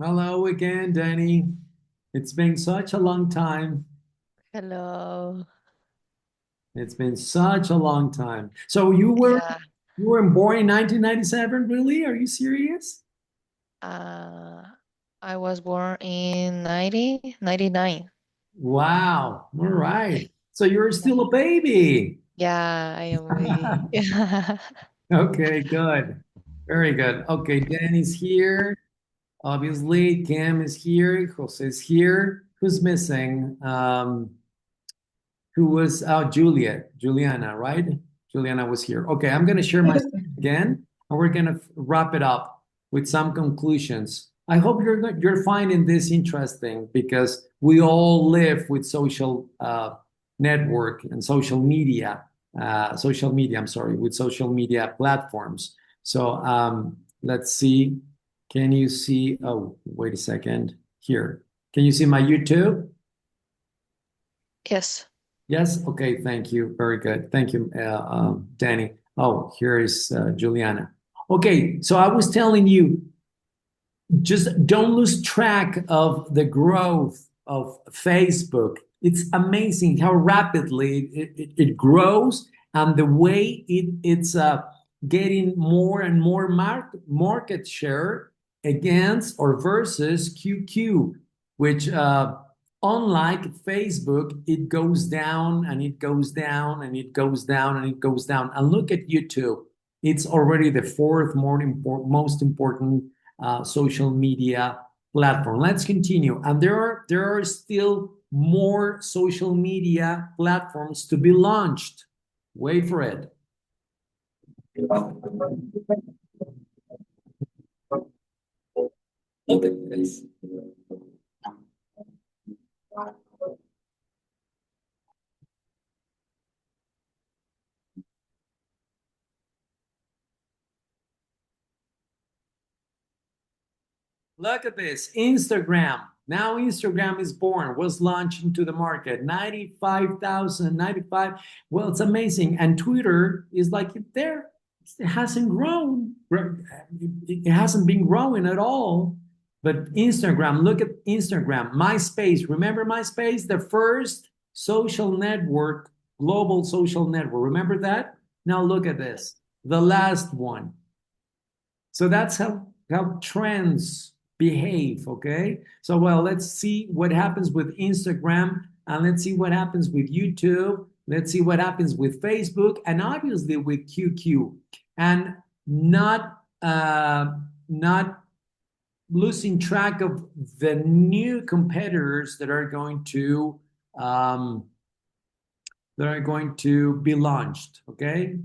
Hello again, Danny. It's been such a long time. Hello. It's been such a long time. So you were Yeah. you were born in 1997, really? Are you serious? Uh, I was born in 1999. Wow. All right. So you're still a baby. Yeah, I am really. Yeah. Okay, good. Very good. Okay, Danny's here. Obviously, Cam is here. Jose is here. Who's missing? Who was Juliana, right? Juliana was here. Okay, I'm going to share my screen again, and we're going to wrap it up with some conclusions. I hope you're finding this interesting because we all live with social network and social media. I'm sorry, with social media platforms. So let's see. Can you see? Oh, wait a second. Here. Can you see my YouTube? Yes. Yes. Okay. Thank you. Very good. Thank you, Danny. Oh, here is Juliana. Okay. So I was telling you, just don't lose track of the growth of Facebook. It's amazing how rapidly it grows and the way it's getting more and more market share against or versus QQ, which unlike Facebook, it goes down and it goes down and it goes down and it goes down. And look at YouTube. It's already the fourth most important social media platform. Let's continue. And there are still more social media platforms to be launched. Wait for it. Look at this. Look at this. Instagram. Now Instagram is born, was launched into the market. 95,000, 95. Well, it's amazing. And Twitter is like there. It hasn't grown. It hasn't been growing at all. But Instagram, look at Instagram. MySpace. Remember MySpace? The first social network, global social network. Remember that? Now look at this. The last one. So that's how trends behave, okay? So well, let's see what happens with Instagram and let's see what happens with YouTube. Let's see what happens with Facebook and obviously with QQ. And not losing track of the new competitors um, that are going to be launched, okay?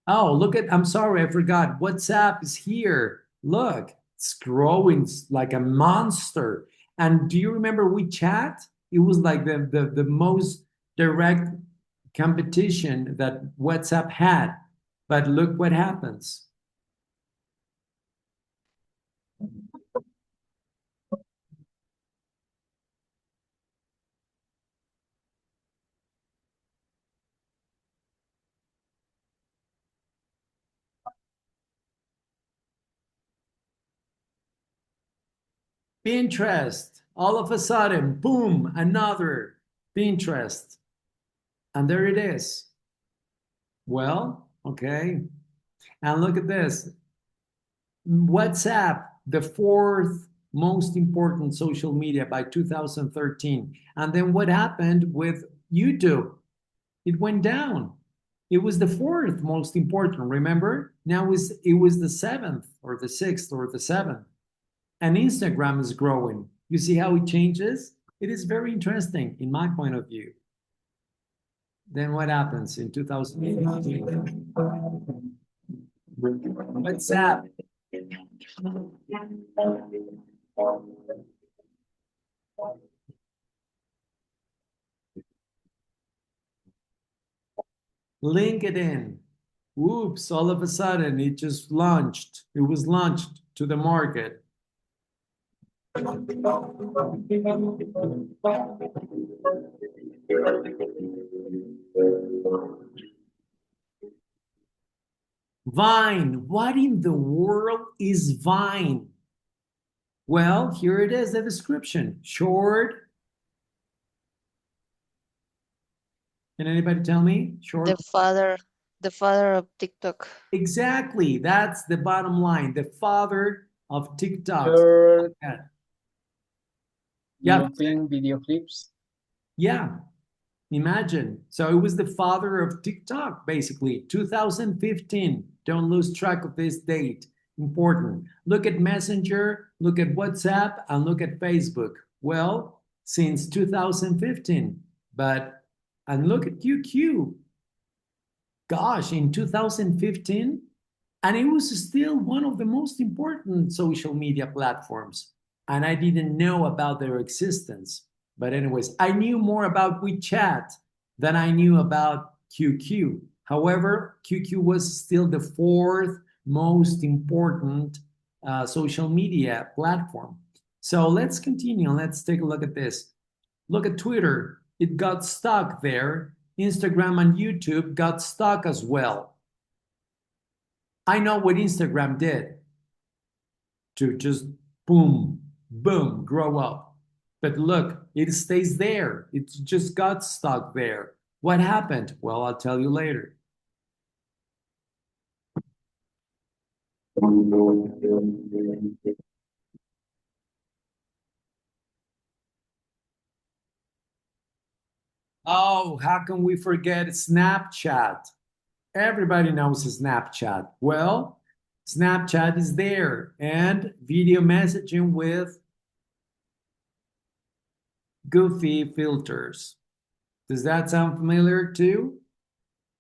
Oh, look at, I'm sorry, I forgot. WhatsApp is here. Look, it's growing like a monster. And do you remember WeChat? It was like the most direct competition that WhatsApp had. But look what happens. Pinterest, all of a sudden, boom, another Pinterest. And there it is. Well, okay. And look at this. WhatsApp, the fourth most important social media by 2013. And then what happened with YouTube? It went down. It was the fourth most important, remember? Now it was the seventh or the sixth or the seventh. And Instagram is growing. You see how it changes? It is very interesting in my point of view. Then what happens in 2018? WhatsApp. LinkedIn. Whoops, all of a sudden it just launched. It was launched to the market. Vine. What in the world is Vine? Well, here it is, the description. Short. Can anybody tell me? The Short. father, the father of TikTok. Exactly. That's the bottom line. The father of TikToks. Short Yeah. Yeah. looping video clips. Yeah. Imagine. So it was the father of TikTok, basically. 2015. Don't lose track of this date. Important. Look at Messenger, look at WhatsApp, and look at Facebook. Well, since 2015. But, and look at QQ. Gosh, in 2015, and it was still one of the most important social media platforms. And I didn't know about their existence. But, anyways, I knew more about WeChat than I knew about QQ. However, QQ was still the fourth most important social media platform. So let's continue. Let's take a look at this. Look at Twitter. It got stuck there. Instagram and YouTube got stuck as well. I know what Instagram did to just boom, boom, grow up. But look, it stays there. It just got stuck there. What happened? Well, I'll tell you later. Oh, how can we forget Snapchat? Everybody knows Snapchat. Well, Snapchat is there and video messaging with goofy filters. Does that sound familiar too?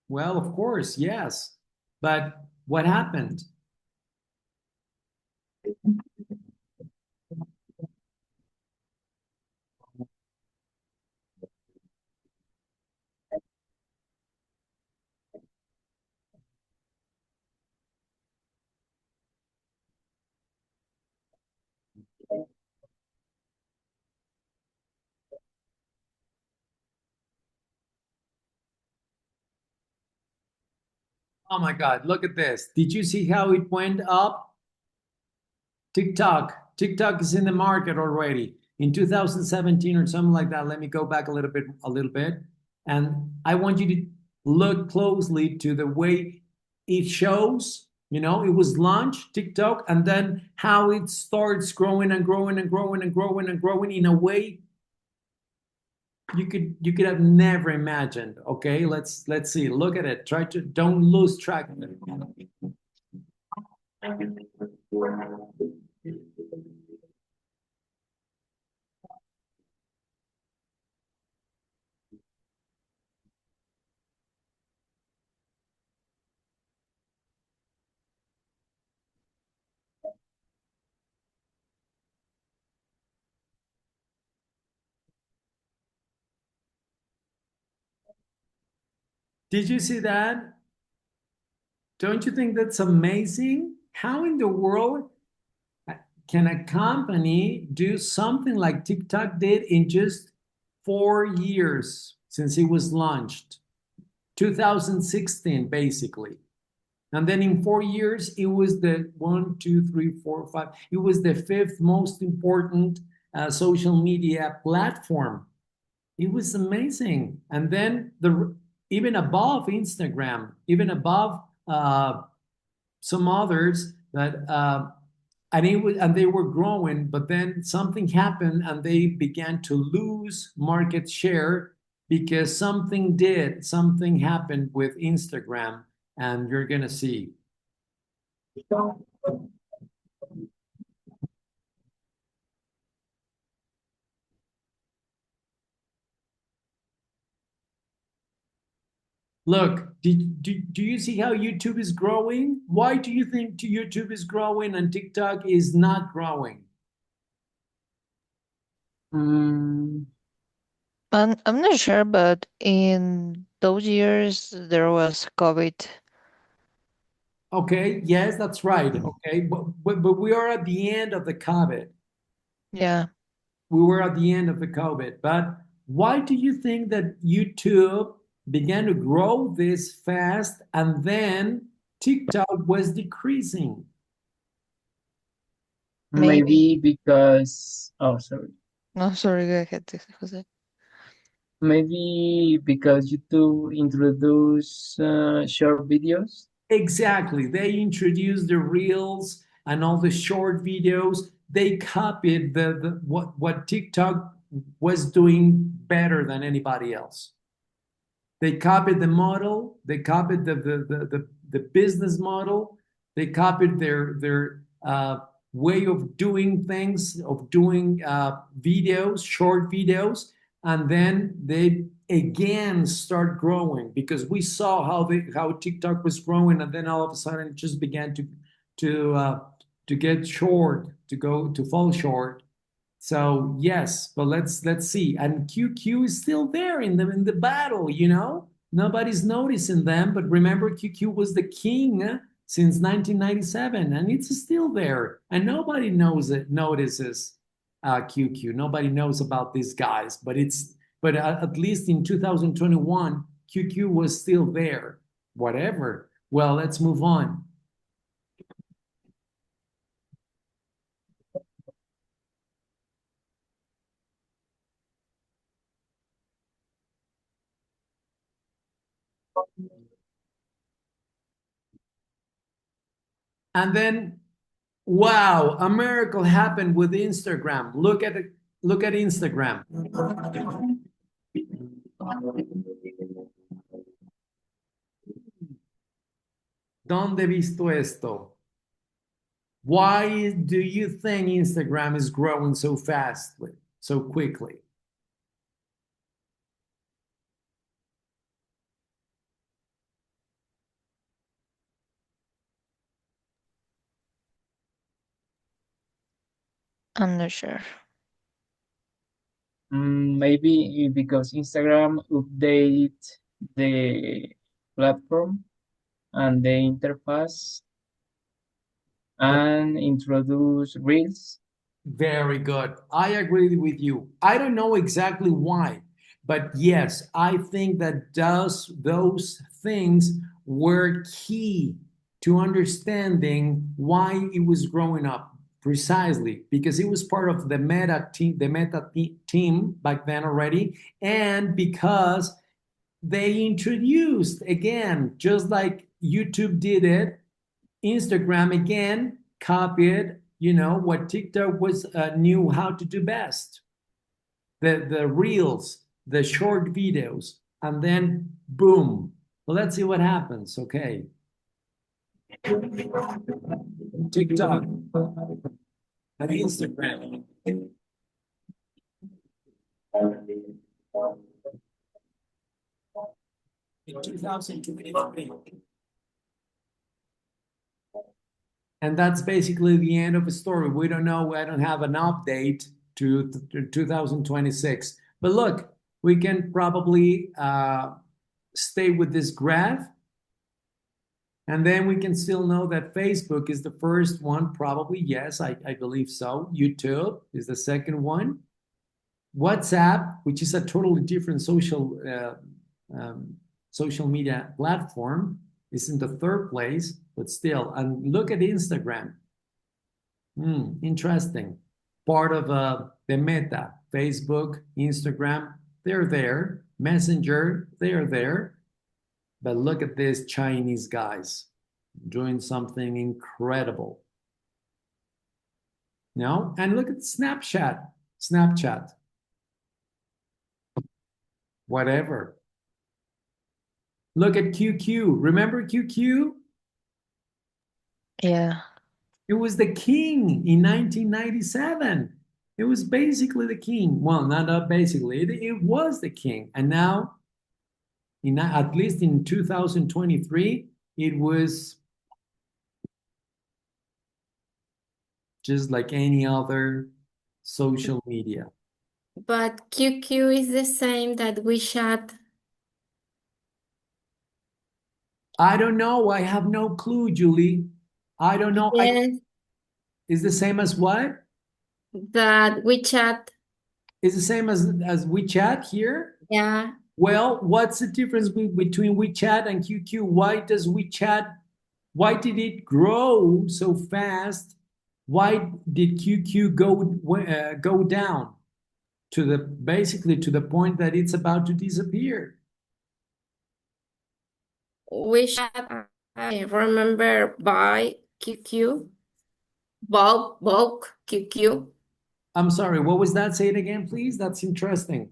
Well, of course, yes. But what happened? Oh my God, look at this. Did you see how it went up? TikTok. TikTok is in the market already in 2017 or something like that. Let me go back a little bit. And I want you to look closely to the way it shows. It was launched, TikTok, and then how it starts growing and growing and growing and growing and growing in a way you could have never imagined. Okay, let's see. Look at it. Try to don't lose track of it. Did you see that? Don't you think that's amazing? How in the world can a company do something like TikTok did in just 4 years since it was launched? 2016, basically. And then in 4 years, it was the one, two, three, four, five. It was the fifth most important social media platform. It was amazing. And then even above Instagram, even above some others that and they were growing, but then something happened and they began to lose market share because something happened with Instagram, and you're gonna see. Look, do you see how YouTube is growing? Why do you think YouTube is growing and TikTok is not growing? Mm, I'm not sure, but in those years there was COVID. Okay, yes, that's right. Okay, but we are at the end of the COVID. Yeah. We were at the end of the COVID. But why do you think that YouTube began to grow this fast and then TikTok was decreasing? Maybe. Maybe because, oh, sorry. No, sorry, go ahead, Jose. Maybe because YouTube introduce short videos. Exactly. They introduced the reels and all the short videos. They copied the what TikTok was doing better than anybody else. They copied the model, they copied the business model, they copied their way of doing things, of doing videos, short videos, and then they again start growing because we saw how TikTok was growing, and then all of a sudden it just began to uh, to get short, to fall short. So yes, but let's see. And QQ is still there in the battle, you know? Nobody's noticing them, but remember QQ was the king since 1997 and it's still there. And nobody knows it notices QQ. Nobody knows about these guys, but at least in 2021 QQ was still there. Whatever. Well, let's move on. And then wow, a miracle happened with Instagram. Look at Instagram. ¿Dónde he visto esto? Why do you think Instagram is growing so fastly, so quickly? I'm not sure. Maybe because Instagram update the platform and the interface and introduce reels. Very good. I agree with you. I don't know exactly why, but yes, I think that those things were key to understanding why it was growing up precisely because it was part of the meta team back then already, and because they introduced again, just like YouTube did it, Instagram again copied, what TikTok was knew how to do best. The reels, the short videos, and then boom. Well, let's see what happens. Okay. TikTok and Instagram. In 2023. And that's basically the end of the story. We don't know. I don't have an update to 2026. But look, we can probably stay with this graph. And then we can still know that Facebook is the first one, probably. Yes, I believe so. YouTube is the second one. WhatsApp, which is a totally different social media platform, is in the third place, but still. And look at Instagram. Interesting. Part of the meta, Facebook, Instagram, they're there. Messenger, they're there. But look at these Chinese guys doing something incredible. No? And look at Snapchat. Snapchat. Whatever. Look at QQ. Remember QQ? Yeah. It was the king in 1997. It was basically the king. Well, not basically. It was the king. And now, at least in 2023, it was just like any other social media. But QQ is the same that WeChat. I don't know. I have no clue, Julie. I don't know. Yes, Is the same as what? that WeChat. Is the same as WeChat here? Yeah. Well, what's the difference between WeChat and QQ? Why does WeChat Why did it grow so fast? Why did QQ go down to the basically to the point that it's about to disappear? Wish I remember by QQ, bulk QQ. I'm sorry, what was that? Say it again, please. That's interesting.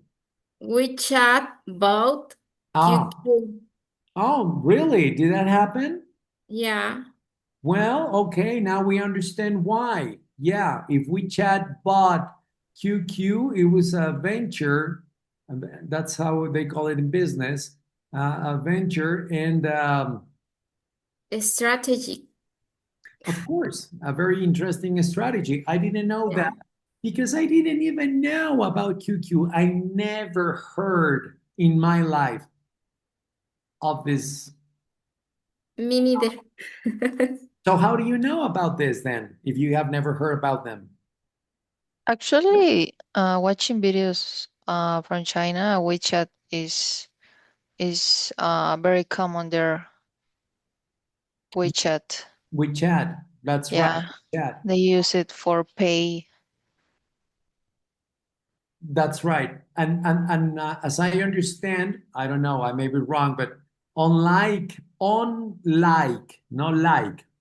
We chat about Ah, QQ. oh, really? Did that happen? Yeah, Well, okay, now we understand why. Yeah, if WeChat bought QQ, it was a venture. That's how they call it in business, a venture. And strategy. of course, a very interesting strategy. I didn't know Yeah. that because I didn't even know about QQ. I never heard in my life of this. Me neither. So, how do you know about this then, if you have never heard about them? Actually, watching videos from China, WeChat is very common there. WeChat, WeChat, that's right. yeah, Chat. they use it for pay. That's right. And as I understand, I don't know, I may be wrong, but Yeah,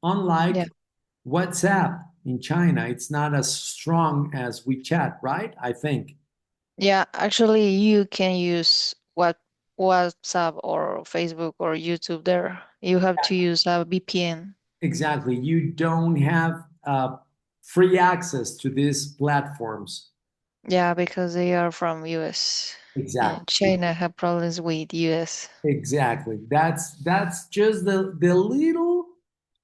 unlike WhatsApp in China, it's not as strong as WeChat, right? I think. yeah. Actually, you can use WhatsApp or Facebook or YouTube there. You have to use a VPN. Exactly. You don't have free access to these platforms. Yeah, because they are from US and Exactly. China have problems with US. Exactly. That's just the little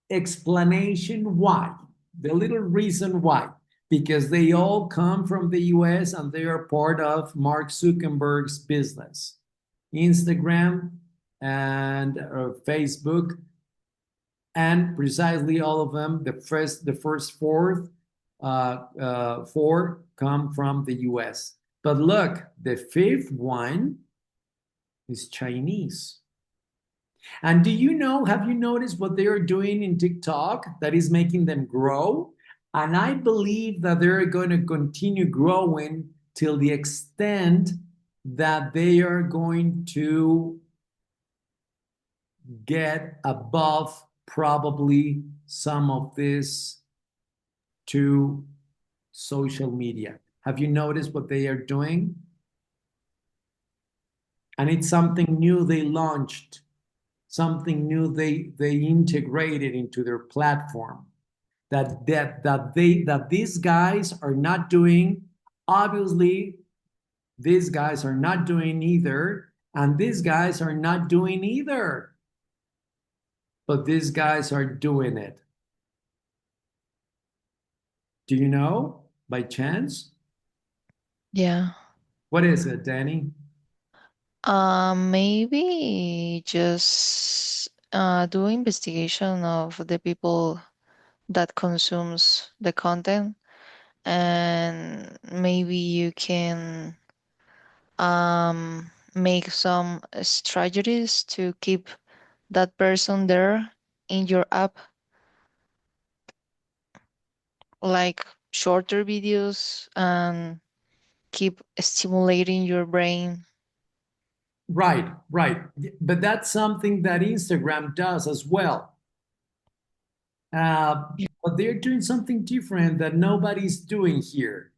explanation why, the little reason why, because they all come from the US and they are part of Mark Zuckerberg's business. Instagram and Facebook, and precisely all of them, the first four come from the US. But look, the fifth one is Chinese. And do you know, have you noticed what they are doing in TikTok that is making them grow? And I believe that they're going to continue growing till the extent that they are going to get above probably some of this to social media. Have you noticed what they are doing? And it's something new they launched, something new they integrated into their platform. That these guys are not doing. Obviously, these guys are not doing either, and these guys are not doing either. But these guys are doing it. Do you know by chance? Yeah. What is it, Danny? Maybe just do investigation of the people that consumes the content, and maybe you can make some strategies to keep that person there in your app, like shorter videos, and keep stimulating your brain. Right, right. But that's something that Instagram does as well. Uh, but they're doing something different that nobody's doing here.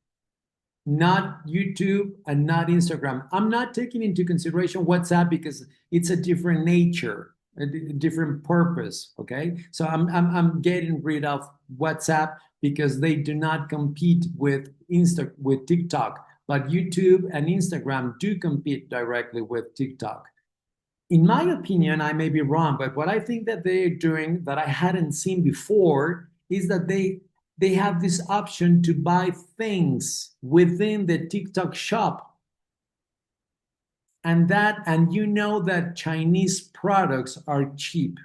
Not YouTube and not Instagram. I'm not taking into consideration WhatsApp because it's a different nature, a different purpose. Okay, so I'm getting rid of WhatsApp because they do not compete with TikTok, but YouTube and Instagram do compete directly with TikTok. In my opinion, I may be wrong, but what I think that they're doing that I hadn't seen before is that they have this option to buy things within the TikTok shop. And you know that Chinese products are cheap.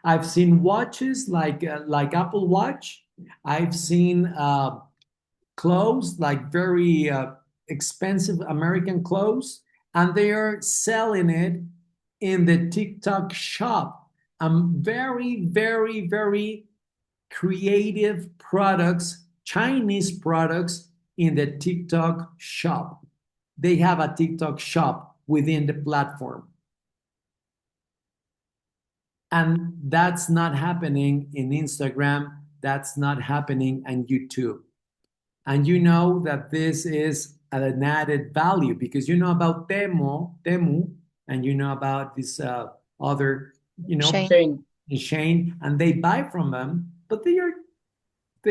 I've seen watches like Apple Watch. I've seen clothes, like very expensive American clothes, and they are selling it in the TikTok shop. very, very, very creative products, Chinese products in the TikTok shop. They have a TikTok shop within the platform. And that's not happening in Instagram. That's not happening on YouTube. And you know that this is an added value because you know about Temu, and you know about this other, Shane. Shane. Shane, and they buy from them, but they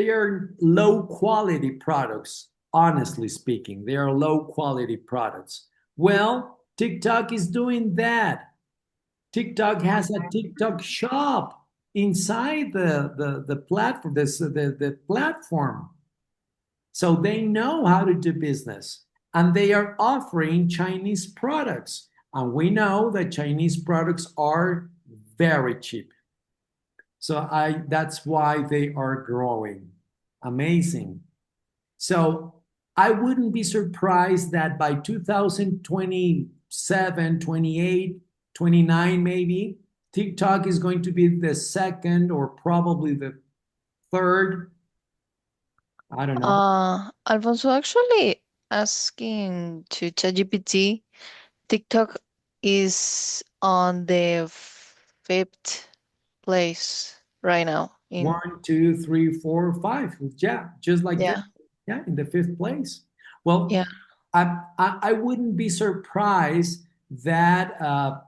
are low quality products. Honestly speaking, they are low quality products. Well, TikTok is doing that. TikTok has a TikTok shop inside the platform, the platform. So they know how to do business and they are offering Chinese products. And we know that Chinese products are very cheap. So that's why they are growing. Amazing. So I wouldn't be surprised that by 2027, 28, 29 maybe, TikTok is going to be the second or probably the third. I don't know. Alfonso, actually asking to ChatGPT, TikTok is on the fifth place right now in 1, 2, 3, 4, 5. Yeah, just like that. yeah, Yeah, in the fifth place. Well, yeah. I wouldn't be surprised that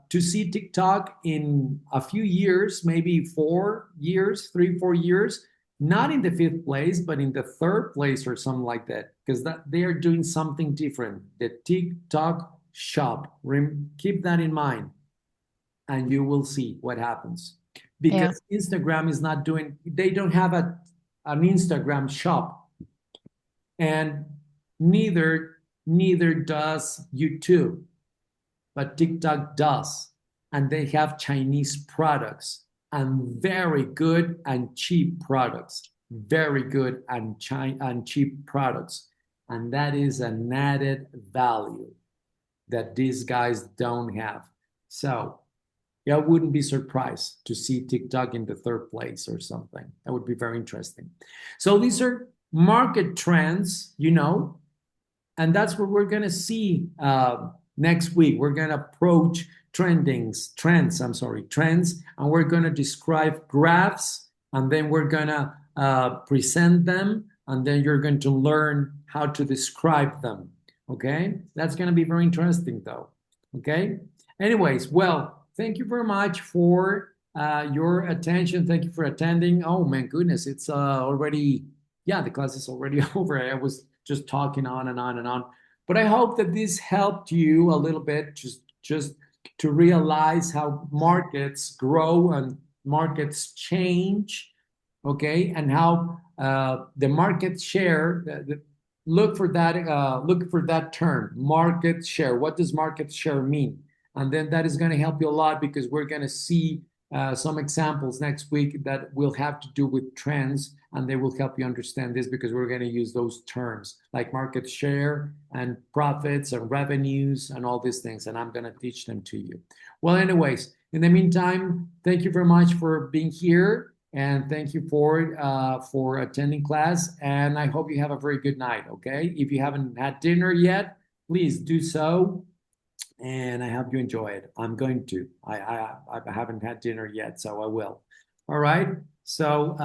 to see TikTok in a few years, maybe 4 years, 3, 4 years, not in the fifth place, but in the third place or something like that, because that they are doing something different. The TikTok shop. Keep that in mind, and you will see what happens. Yeah. Because Instagram is not doing, they don't have an Instagram shop, and neither does YouTube, but TikTok does, and they have Chinese products and very good and cheap products, very good and cheap products, and that is an added value that these guys don't have. So yeah, I wouldn't be surprised to see TikTok in the third place or something. That would be very interesting. So these are market trends, and that's what we're going to see next week. We're going to approach trends, and we're going to describe graphs, and then we're going to present them, and then you're going to learn how to describe them. Okay? That's going to be very interesting, though. Okay? Anyways, well, thank you very much for your attention. Thank you for attending. Oh, my goodness, it's already, yeah, the class is already over. I was just talking on and on and on. But I hope that this helped you a little bit just to realize how markets grow and markets change, okay, and how the market share, look for that term, market share. What does market share mean? And then that is going to help you a lot because we're going to see some examples next week that will have to do with trends, and they will help you understand this because we're going to use those terms like market share and profits and revenues and all these things, and I'm going to teach them to you. Well, anyways, in the meantime, thank you very much for being here, and thank you for attending class, and I hope you have a very good night, okay? If you haven't had dinner yet, please do so. And I hope you enjoy it. I'm going to. I haven't had dinner yet, so I will. All right. So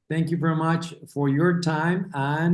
thank you very much for your time, and